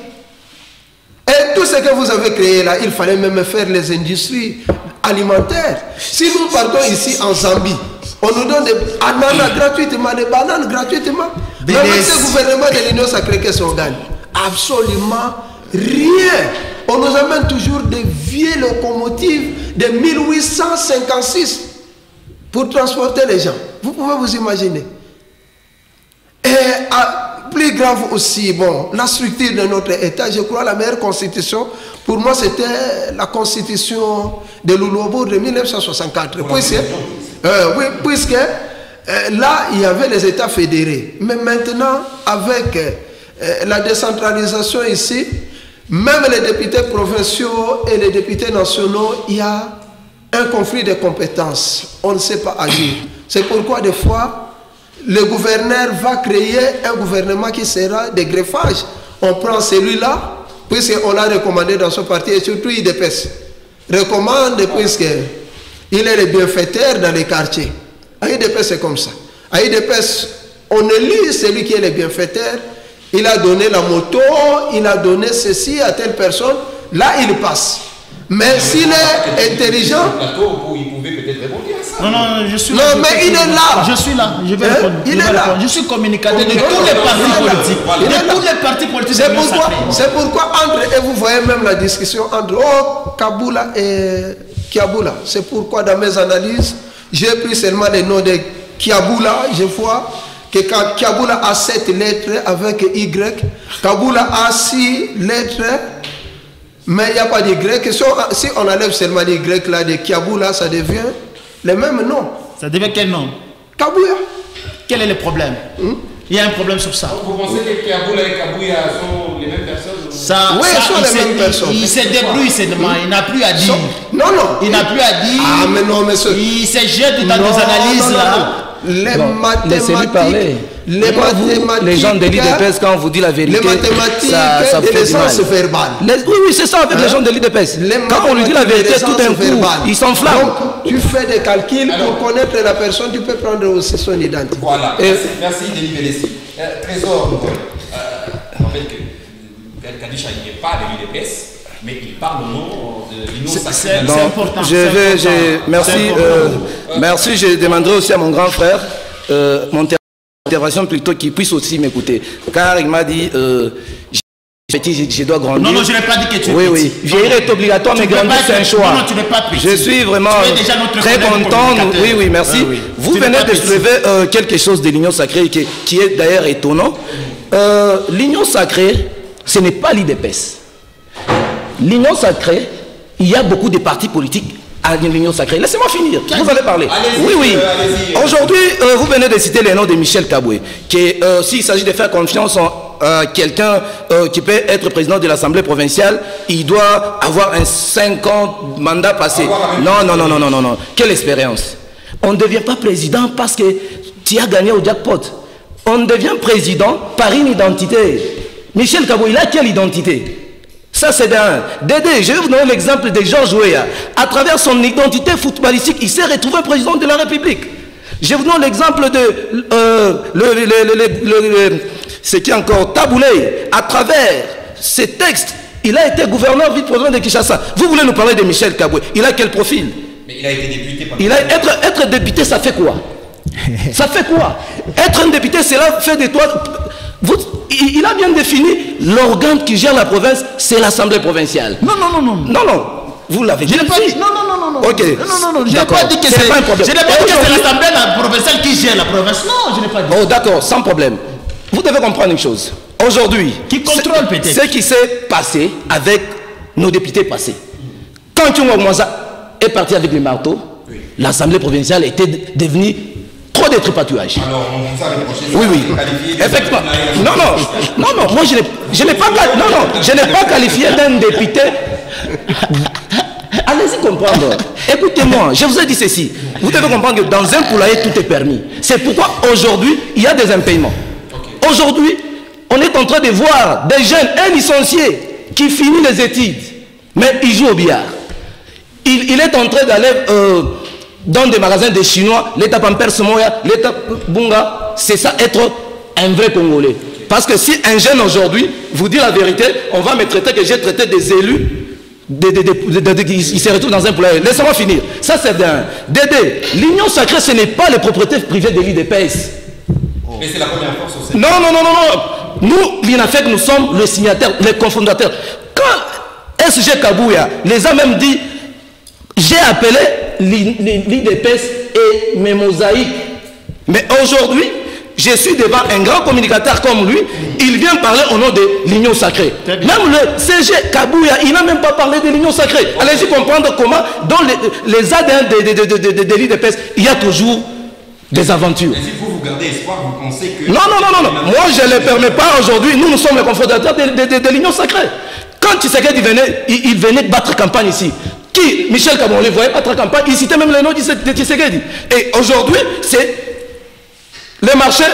Et tout ce que vous avez créé là, il fallait même faire les industries alimentaires. Si nous partons ici en Zambie, on nous donne des ananas gratuitement, des bananes gratuitement. Mais avec ce gouvernement de l'Union Sacrée, qu'est-ce qu'on gagne? Absolument rien. On nous amène toujours des vieilles locomotives de 1856 pour transporter les gens. Vous pouvez vous imaginer. Et plus grave aussi, bon, la structure de notre État, je crois la meilleure constitution, pour moi c'était la constitution de Lulobo de 1964. Puisque là, il y avait les États fédérés. Mais maintenant, avec la décentralisation ici, même les députés provinciaux et les députés nationaux, il y a un conflit de compétences. On ne sait pas agir. C'est pourquoi des fois, le gouverneur va créer un gouvernement qui sera de greffage. On prend celui-là, puisqu'on l'a recommandé dans son parti, et surtout IDPS. Recommande, puisqu'il est le bienfaiteur dans les quartiers. À IDPS, c'est comme ça. À IDPS, on élit celui qui est le bienfaiteur. Il a donné la moto, il a donné ceci à telle personne. Là, il passe. Mais s'il est intelligent... Il pouvait peut-être répondre à ça. Non, je suis là. Non, mais il est là. Je suis là. Je vais répondre. Il est là. Je suis communicateur de tous les partis politiques. De tous les partis politiques. C'est pourquoi entre, et vous voyez même la discussion entre Kaboula et Kiaboula. C'est pourquoi dans mes analyses, j'ai pris seulement les noms de Kiaboula. Je vois que Kiaboula a 7 lettres avec Y. Kaboula a 6 lettres. Mais il n'y a pas d'Y. Si on enlève seulement l'Y là de Kiaboula, ça devient le même nom. Ça devient quel nom? Kabouya. Quel est le problème? Il y a un problème sur ça. Vous pensez que Kiaboula et Kabouya sont les mêmes personnes? Oui, ils sont les mêmes personnes. Il se débrouille seulement, il n'a plus à dire. Non. Il n'a plus à dire. Ah, mais non, monsieur. Il se jette dans des analyses là. Les mathématiques, les gens de l'IDPS, quand on vous dit la vérité, les mathématiques ça de fait l'essence verbale. Oui, c'est ça avec les gens de l'IDPS. Quand on lui dit la vérité, tout d'un coup, ils s'enflamment. Donc, tu fais des calculs pour connaître la personne, tu peux prendre aussi son identité. Voilà, merci Denis Bélessi. Trésor, en fait, Kadisha, il n'est pas de l'IDPS, mais il parle au nom de l'Union Sacrée. C'est important. Merci, je demanderai aussi à mon grand frère mon intervention plutôt qu'il puisse aussi m'écouter. Car il m'a dit, je dois grandir. Non, je n'ai pas dit que tu es Oui. Vieillir est obligatoire, mais grandir c'est un choix. Non, tu n'es pas petit. Je suis vraiment très content. Oui, merci. Vous venez de soulever quelque chose de l'Union Sacrée qui est d'ailleurs étonnant. L'Union Sacrée, ce n'est pas l'IDPS. l'Union sacrée, il y a beaucoup de partis politiques à l'Union sacrée. Laissez-moi finir, vous allez parler. Oui, oui. Aujourd'hui, vous venez de citer le nom de Michel Kaboué, qui, s'il s'agit de faire confiance en quelqu'un qui peut être président de l'Assemblée provinciale, il doit avoir un 50 mandats passés. Non, non, non, non, non, non, non. Quelle expérience. On ne devient pas président parce que tu as gagné au jackpot. On devient président par une identité. Michel Kaboué, il a quelle identité? Ça, c'est d'un. Dédé, je vais vous donner l'exemple de Georges Weah. À travers son identité footballistique, il s'est retrouvé président de la République. Je vous donne l'exemple de ce qui est encore Taboulé. À travers ses textes, il a été gouverneur vice-président de Kinshasa. Vous voulez nous parler de Michel Kaboué? Il a quel profil? Mais il a été député pendant... Être député, ça fait quoi? Ça fait quoi? Être un député, cela fait de toi... Il a bien défini l'organe qui gère la province, c'est l'Assemblée provinciale. Non, non, non, non. Non, non. Vous l'avez dit. Je n'ai pas dit. Non, non, non, non. Ok. Non, non, non. Je n'ai pas dit que c'est l'Assemblée provinciale qui gère la province. Non, je n'ai pas dit. Oh, d'accord, sans problème. Vous devez comprendre une chose. Aujourd'hui, qui contrôle peut-être ce qui s'est passé avec nos députés passés. Quand Tchungo Mwanza est parti avec les marteaux, l'Assemblée provinciale était devenue trop de tripatouillage. Alors, on vous a reproché. Oui, oui. Effectivement. Non, non. Non, non. Moi, je n'ai pas qualifié d'un député. Allez-y comprendre. Écoutez-moi, je vous ai dit ceci. Vous devez comprendre que dans un poulailler, tout est permis. C'est pourquoi aujourd'hui, il y a des impayements. Aujourd'hui, on est en train de voir des jeunes, un licencié qui finit les études, mais il joue au billard. Il est en train d'aller dans des magasins de Chinois, l'État Pampers Moya, l'État Bunga. C'est ça, être un vrai Congolais. Parce que si un jeune aujourd'hui vous dit la vérité, on va me traiter que j'ai traité des élus, il se retrouve dans un poulailler. Laissez-moi finir. Ça, c'est d'un. Dédé, l'Union sacrée, ce n'est pas les propriétés privées de l'IDPS. Mais c'est la première force aussi. Non, non, non, non, non. Nous, l'INAFEC, nous sommes les signataires, les cofondateurs. Quand SG Kabouya les a même dit, j'ai appelé l'IDPS et mes mosaïques. Mais aujourd'hui, je suis devant un grand communicateur comme lui, il vient parler au nom de l'Union sacrée. Même le CG Kabouya, il n'a même pas parlé de l'Union sacrée. Allez-y comprendre comment, dans les ADN de l'IDPS, il y a toujours des aventures. Mais si vous gardez espoir, vous pensez que... Non, non, non, non, non. Moi, je ne le permets pas aujourd'hui. Nous sommes les cofondateurs de l'Union sacrée. Quand Tshisekedi venait, il venait battre campagne ici. Qui, Michel Kabouya, on les voyait battre campagne. Il citait même le nom de Tshisekedi. Et aujourd'hui, c'est... Le marché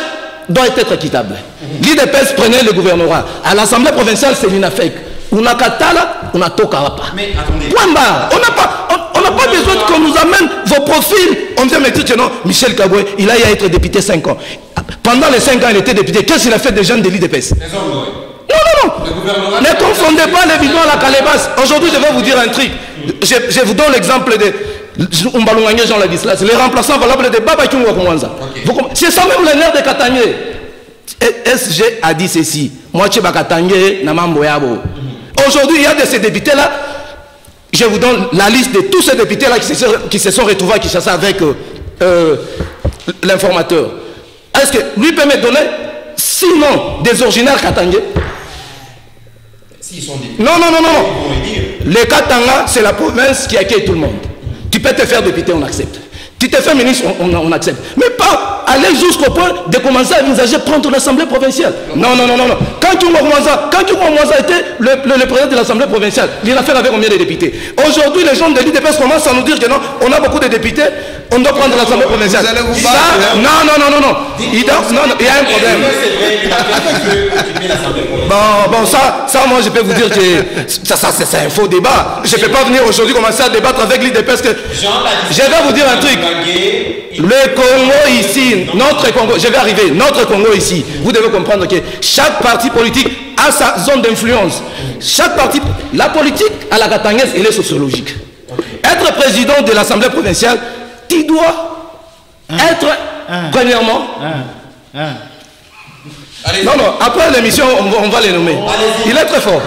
doit être équitable. L'IDPS prenait le gouvernorat. À l'Assemblée provinciale, c'est l'INAFEC. On a Katala, on a Tokarapa. Mais attendez. Point barre. On n'a pas besoin qu'on nous amène vos profils. On vient me dire que non, Michel Kaboué, il a été député 5 ans. Pendant les 5 ans, il était député. Qu'est-ce qu'il a fait des jeunes de l'IDPS? Non, non, non. Ne confondez pas les bidons à la calebasse. Aujourd'hui, je vais vous dire un truc. Je vous donne l'exemple de Jean Ladislas, les remplaçants valables de Baba Kyungo Kwanza. C'est ça même le nerf de Katangé. SG a dit ceci. Moi, je suis Katangé, Namambo Yabo. Aujourd'hui, il y a de ces députés-là. Je vous donne la liste de tous ces députés-là qui se sont retrouvés à Kinshasa avec l'informateur. Est-ce que lui peut me donner 6 noms des originaires Katangé? S'ils sont députés. Non, non, non, non, non. Les Katanga, c'est la province qui accueille tout le monde. Tu peux te faire député, on accepte. Tu te fais ministre, on accepte. Mais pas aller jusqu'au point de commencer à envisager prendre l'Assemblée provinciale. Non, non, non, non, non. Quand Tchungo Mwanza était le président de l'Assemblée provinciale, il a fait avec combien de députés? Aujourd'hui, les gens de l'IDPS commencent à nous dire que non, on a beaucoup de députés, on doit prendre l'Assemblée provinciale. Non, non, non, non, non. Il y a un problème. Bon, ça, moi, je peux vous dire que ça c'est un faux débat. Je ne peux pas venir aujourd'hui commencer à débattre avec l'IDPS. Je vais vous dire un truc. Le Congo ici, notre Congo, je vais arriver, notre Congo ici, vous devez comprendre que chaque parti politique a sa zone d'influence. Chaque parti, la politique à la Katangaise, elle est sociologique. Être président de l'Assemblée provinciale, tu dois être, premièrement, non, non, après l'émission, on va les nommer. Il est très fort.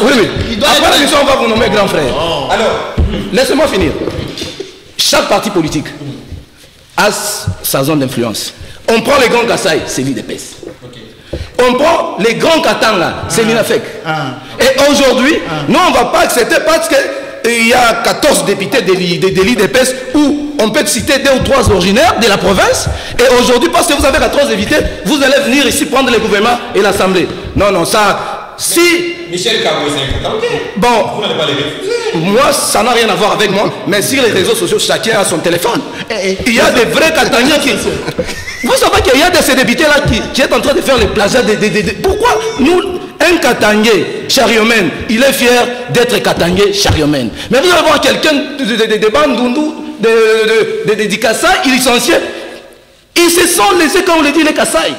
Oui, oui. Après l'émission, on va vous nommer grand frère. Alors, laissez-moi finir. Chaque parti politique a sa zone d'influence. On prend les grands Kassai, c'est l'IDPS. On prend les grands Katanga, c'est l'INAFEC. Et aujourd'hui, nous on ne va pas accepter parce qu'il y a 14 députés de l'IDPS où on peut citer 2 ou 3 originaires de la province. Et aujourd'hui, parce que vous avez 14 députés, vous allez venir ici prendre le gouvernement et l'Assemblée. Non, non, ça... Si... Michel Kaboué, c'est un Katanga. Bon, vous n'allez pas les refuser. Moi, ça n'a rien à voir avec moi, mais sur les réseaux sociaux, chacun a son téléphone. Il y a des vrais Katangais qui... Vous savez qu'il y a de ces députés-là qui est en train de faire les plagiats. Pourquoi nous, un Katangais chariomène, il est fier d'être Katangais chariomène. Mais vous allez voir quelqu'un de Bandundu, de Kassai, il est licencié. Ils se sont laissés, comme on le dit, les Kassai.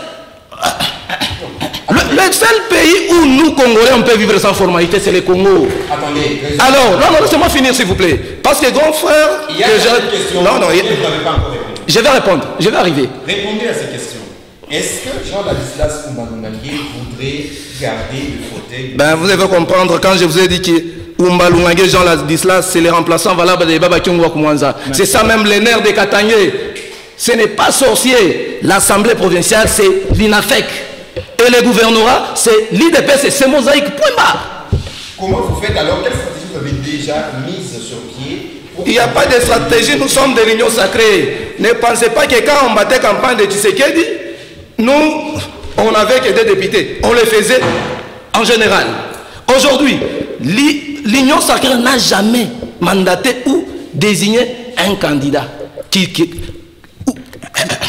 Le seul pays où nous, Congolais, on peut vivre sans formalité, c'est le Congo. Attendez. Alors, non, laissez-moi finir, s'il vous plaît. Parce que, grand frère... Il y a une question. Non, non, vous n'avez pas encore répondu. Je vais répondre, je vais arriver. Répondez à ces questions. Est-ce que Jean-Ladislas Oumbalunangué voudrait garder le fauteuil? Ben, vous devez comprendre, quand je vous ai dit que Oumbalunangué, Jean-Ladislas, c'est les remplaçants valables de Baba Kyungwa Koumanza. C'est ça même les nerfs des Katangais. Ce n'est pas sorcier. L'Assemblée provinciale, c'est l'INAFEC. Et le gouvernorat, c'est l'IDPS, c'est mosaïque. Point barre. Comment vous faites alors? Quelle stratégie vous avez déjà mise sur pied? Il n'y a pas de stratégie, nous sommes de l'Union sacrée. Ne pensez pas que quand on battait campagne de Tshisekedi, nous, on n'avait que des députés. On les faisait en général. Aujourd'hui, l'Union sacrée n'a jamais mandaté ou désigné un candidat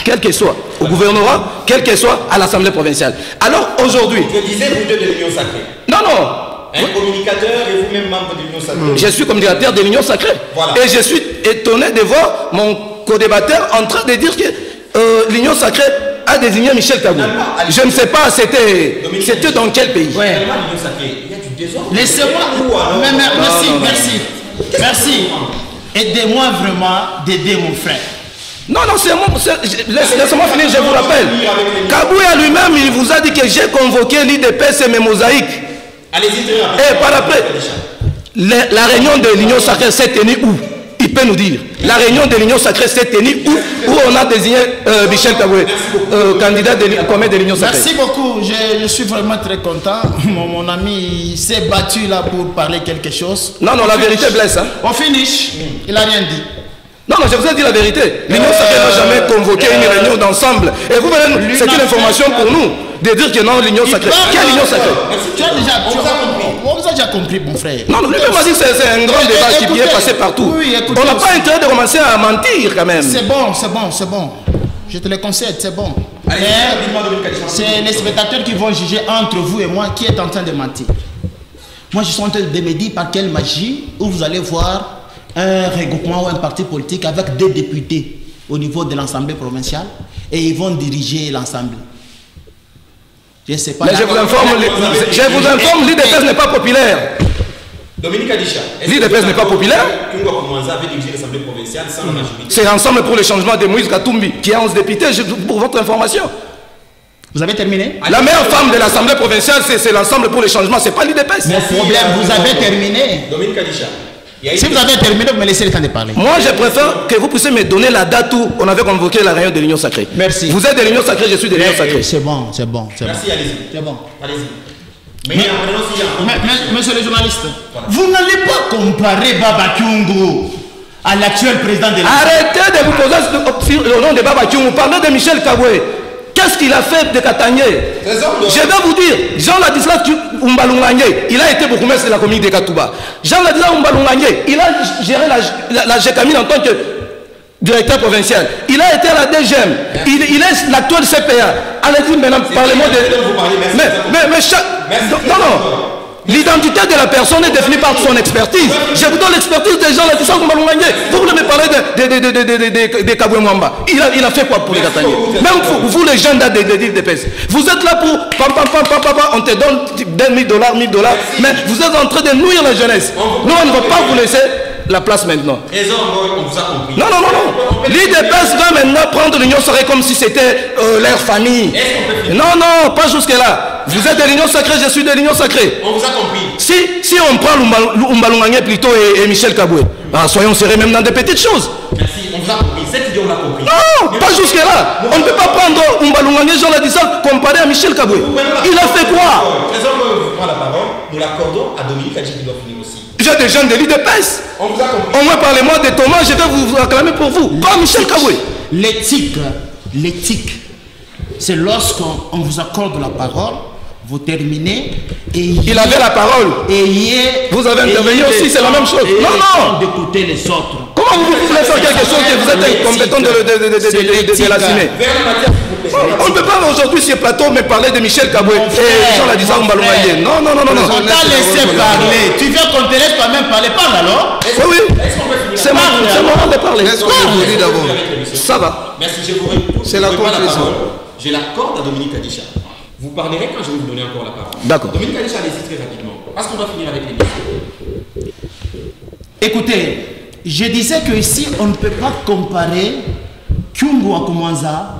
quel que soit au gouvernorat, quel que soit à l'Assemblée provinciale. Alors aujourd'hui... Je disais vous deux de l'Union sacrée. Non, non. Un communicateur et vous-même membre de l'Union sacrée. Je suis communicateur de l'Union sacrée. Voilà. Et je suis étonné de voir mon co-débatteur en train de dire que l'Union sacrée a désigné Michel Kabou. Je ne sais pas, c'était dans quel pays. Ouais. Il y a du désordre. Laissez-moi... Merci. Aidez-moi vraiment d'aider mon frère. Non, non, c'est moi. Laissez-moi finir, je vous rappelle. Kabouya lui-même, il vous a dit que j'ai convoqué l'IDPS et mes mosaïques. Allez-y, et par après, la réunion de l'Union sacrée s'est tenue où? Il peut nous dire. La réunion de l'Union sacrée s'est tenue où on a désigné Michel Kaboué, candidat de l'Union sacrée. Merci beaucoup. Je suis vraiment très content. Mon ami s'est battu là pour parler quelque chose. Non, non, la vérité blesse. Hein. On finish. Il n'a rien dit. Non, non, je vous ai dit la vérité. L'Union sacrée n'a jamais convoqué une réunion d'ensemble. Et vous venez, c'est une information pour nous de dire que non, l'Union sacrée. Quelle Union sacrée? On vous a déjà compris, mon frère. Non, lui m'a dit que c'est un grand débat qui est passé partout. On n'a pas intérêt de commencer à mentir quand même. C'est bon. Je te le concède, c'est bon. C'est les spectateurs qui vont juger entre vous et moi qui est en train de mentir. Moi, je suis en train de me dire par quelle magie où vous allez voir un regroupement ou un parti politique avec 2 députés au niveau de l'Assemblée provinciale et ils vont diriger l'Assemblée. Je ne sais pas. Mais je vous informe, l'IDPS n'est pas populaire. Dominique Adisha, l'IDPS n'est pas populaire. C'est Ensemble pour le changement de Moïse Katumbi qui a 11 députés, pour votre information. Vous avez terminé? La meilleure femme de l'Assemblée provinciale, c'est l'Ensemble pour le changement, c'est pas l'IDPS. Mon problème, vous avez terminé. Dominique Adisha. Si vous avez terminé, vous me laissez le temps de parler. Moi, je préfère que vous puissiez me donner la date où on avait convoqué la réunion de l'Union sacrée. Merci. Vous êtes de l'Union sacrée, je suis de l'Union sacrée. C'est bon. Merci, allez-y. C'est bon. Allez-y. Monsieur le journaliste, vous n'allez pas comparer Baba Kyungu à l'actuel président de la... Arrêtez de vous poser le nom de Baba Kyungu. Parlez de Michel Kaboué. Qu'est-ce qu'il a fait de Katangé? Je vais vous dire, Jean-Ladislas Oumbalunangué, il a été bourgmestre de la commune de Katouba. Jean-Ladislas Oumbalunangué, il a géré la GECAMINE en tant que directeur provincial. Il a été à la DGM. Il est l'actuel CPA. Allez-y maintenant, parlez-moi de... Mais non. L'identité de la personne est définie par son expertise. Je vous donne l'expertise des gens là qui sont comme Malungangé. Vous voulez me parler de Kaboué Mwamba. Il a fait quoi pour les Katangais? Même vous les gens de l'IDPS. Vous êtes là pour on te donne $1000, $1000. Mais vous êtes en train de nourrir la jeunesse. Nous, on ne va pas vous laisser la place maintenant. On vous a compris. Non. L'IDPS va maintenant prendre l'Union sacrée comme si c'était leur famille. Non, pas jusque-là. Vous êtes de l'Union Sacrée, je suis de l'Union Sacrée. On vous a compris. Si on prend Umbalunganye plutôt et Michel Kaboué, soyons sérieux même dans des petites choses. Merci, on vous a compris. Cette idée, on l'a compris. Non, pas jusque-là. On ne peut pas prendre Umbalunganye, Jean l'a dit ça, comparé à Michel Kaboué. Il a fait quoi? Trésor, vous prend la parole. Nous l'accordons à Dominique Adji qui doit finir aussi. J'ai des jeunes de l'IDPS. On vous a compris. Au moins parlez-moi de Thomas, je vais vous acclamer pour vous. Pas Michel Kaboué. L'éthique, c'est lorsqu'on vous accorde la parole, vous terminez et il avait la parole. Vous avez intervenu aussi, c'est la même chose. Non. D'écouter les autres. Comment vous voulez faire quelque chose que vous êtes incompétent de l'assumer? On ne peut pas aujourd'hui sur le plateau mais parler de Michel Kaboué et Jean Ladisa Umbalunganye. Non. On t'a laissé parler. Tu veux qu'on te laisse quand même parler? Parle alors. Oui. C'est le moment de parler. Est-ce qu'on vous dit d'abord? Ça va. Merci, je vous réponds. C'est la conclusion. Je l'accorde à Dominique Adisha. Vous parlerez quand je vais vous donner encore la parole. D'accord. Dominique Adisha, allez-y très rapidement. Parce qu'on va finir avec l'émission. Écoutez, je disais que ici, on ne peut pas comparer Kyungu Akomanza,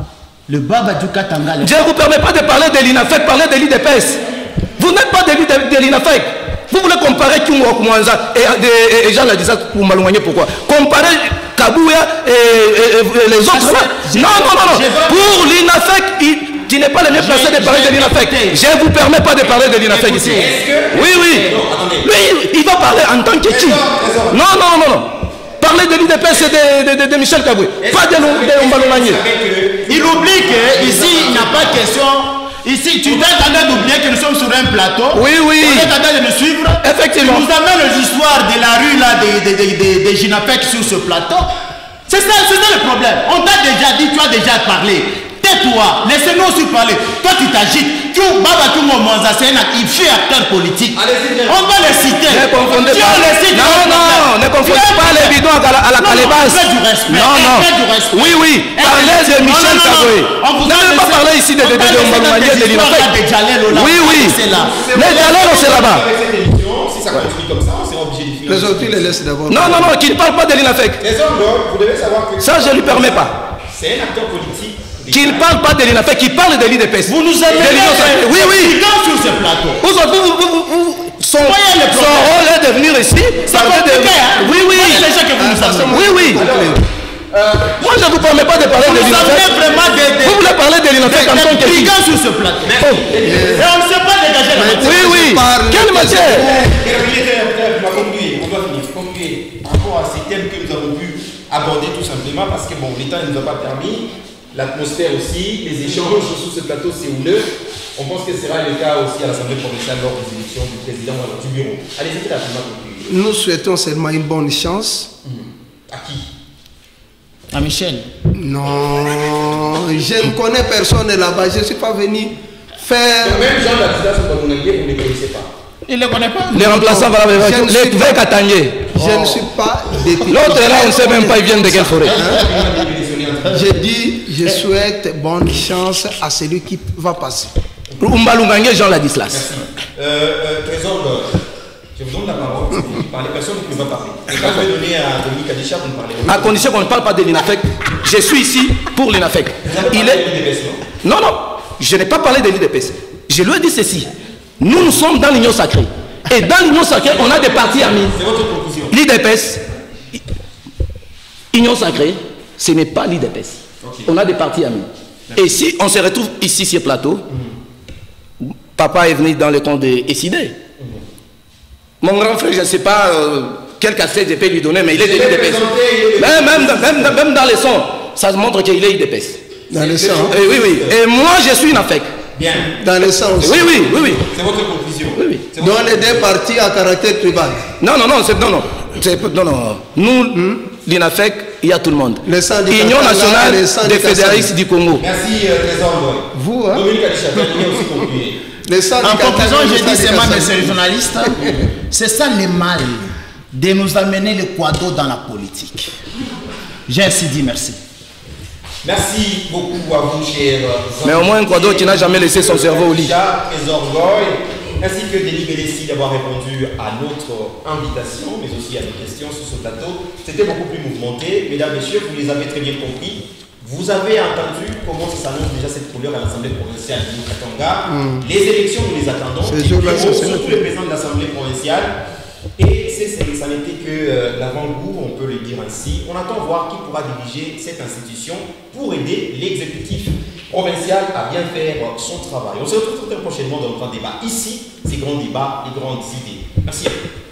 le Baba du Katanga. Je ne vous permets pas de parler de l'INAFEC, parler de l'IDPS. Vous n'êtes pas de l'INAFEC. Vous voulez comparer Kyungu Akomanza et Jean Ladisa Umbalunganye, pourquoi? Comparer Kabouya et les autres là. Non. Pour l'INAFEC, tu n'es pas le mieux placé de parler de l'INAFEC. Je ne vous permets pas de parler de l'INAFEC ici. Oui. Lui, il va parler en tant que qui? Non. Parler de l'IDPS et de Michel Kaboué. Pas de Umbalunganye. Il oublie qu'ici, il n'y a pas de question. Ici, tu es en train d'oublier que nous sommes sur un plateau. Oui. On est en train de nous suivre. Effectivement. Tu nous amènes l'histoire de la rue là, des Jinapec sur ce plateau. C'est ça le problème. On t'a déjà dit, tu as déjà parlé. Tais-toi, laissez-nous aussi parler. Toi, tu t'agites. Baba Tungo Mwanza, il fait acteur politique. On va les citer. Ne confondez pas. Non, ne confondez pas les bidons à la calebasse. Non. Oui. Parlez de Michel Kaboué. Ne même pas parler ici de Umbalunganye, de l'INAFEC. Oui. Les Jalelo, c'est là-bas. Si ça continue comme ça, on sera obligé de finir. Les autres, les laissent d'abord. Non, qu'il ne parle pas de l'INAFEC. Les hommes, vous devez savoir que. Ça, je ne lui permets pas. C'est un acteur politique. Qu'il ne parle pas de l'INAFEC, qu'il parle de l'IDPS. Vous nous avez Oui. sur ce plateau. Son rôle est de venir ici. Ça va de... Oui. Les gens que vous nous amenez. Oui. Moi, je ne vous permets pas de parler de l'INAFEC. Vous voulez parler de l'INAFEC en tant que qui? Sur ce plateau. Et on ne sait pas dégager la matière. Oui. Quelle matière? On doit conclure par rapport à ces thèmes que nous avons pu aborder tout simplement parce que bon, l'État ne nous a pas permis, l'atmosphère aussi, les échanges sur ce plateau c'est houleux. On pense que ce sera le cas aussi à l'Assemblée provinciale lors des élections du président ou du bureau. Allez-y, rapidement conclure. Nous souhaitons seulement une bonne chance. À qui? À Michel. Non, je ne connais personne là-bas. Je ne suis pas venu faire. Donc même Jean Ladisa Umbalunganye, vous ne les connaissez pas. Il ne les connaît pas. Les remplaçants, les Katangé. Je ne suis pas député. L'autre là, on ne sait même pas, ils viennent de quelle forêt. J'ai dit, je souhaite bonne chance à celui qui va passer. Umbalunganye, Jean Ladislas. Trésor, je vous donne la parole. Vous parlez, personne ne va parler. Et quand je vais donner à Dominique Adisha, vous ne parlez pas. À condition qu'on ne parle pas de l'INAFEC. Je suis ici pour l'INAFEC. Non, je n'ai pas parlé de l'IDPS. Je lui ai dit ceci. Nous sommes dans l'Union Sacrée. Et dans l'Union Sacrée, on a des partis amis. C'est votre conclusion. L'IDPS, Union Sacrée, ce n'est pas l'IDPS. Okay. On a des partis amis. Et si on se retrouve ici sur le plateau, papa est venu dans le camp de Essidé. Mon grand frère, je ne sais pas quel cassette je peux lui donner, mais il est de l'IDPS. Même dans les sons, ça montre qu'il est IDPS. Dans les sons. Oui. Et moi, je suis une AFEC. Bien. Dans le sens. Oui. C'est votre conclusion. Oui. Donc les deux partis à caractère tribal. Non. Nous, l'INAFEC, il y a tout le monde. Union nationale des fédéralistes du Congo. Merci, Trésor. Vous, hein? Dominique Adisha, aussi conclure. En conclusion, je dis seulement, messieurs les journalistes, c'est ça le mal de nous amener le quadro dans la politique. J'ai ainsi dit merci. Merci beaucoup à vous, chers. Mais au moins un quadro qui n'a jamais laissé son cerveau au lit. Trésor Goy, ainsi que Denis Belessi d'avoir répondu à notre invitation, mais aussi à nos questions sur ce plateau. C'était beaucoup plus mouvementé. Mesdames, Messieurs, vous les avez très bien compris. Vous avez entendu comment ça s'annonce déjà cette couleur à l'Assemblée provinciale du Katanga. Les élections, nous les attendons. Surtout le président de l'Assemblée provinciale. Et ça n'était que l'avant-goût, on peut le dire ainsi. On attend voir qui pourra diriger cette institution pour aider l'exécutif provincial à bien faire son travail. On se retrouve très prochainement dans le grand débat. Ici, ces grands débats, les grandes idées. Merci à vous.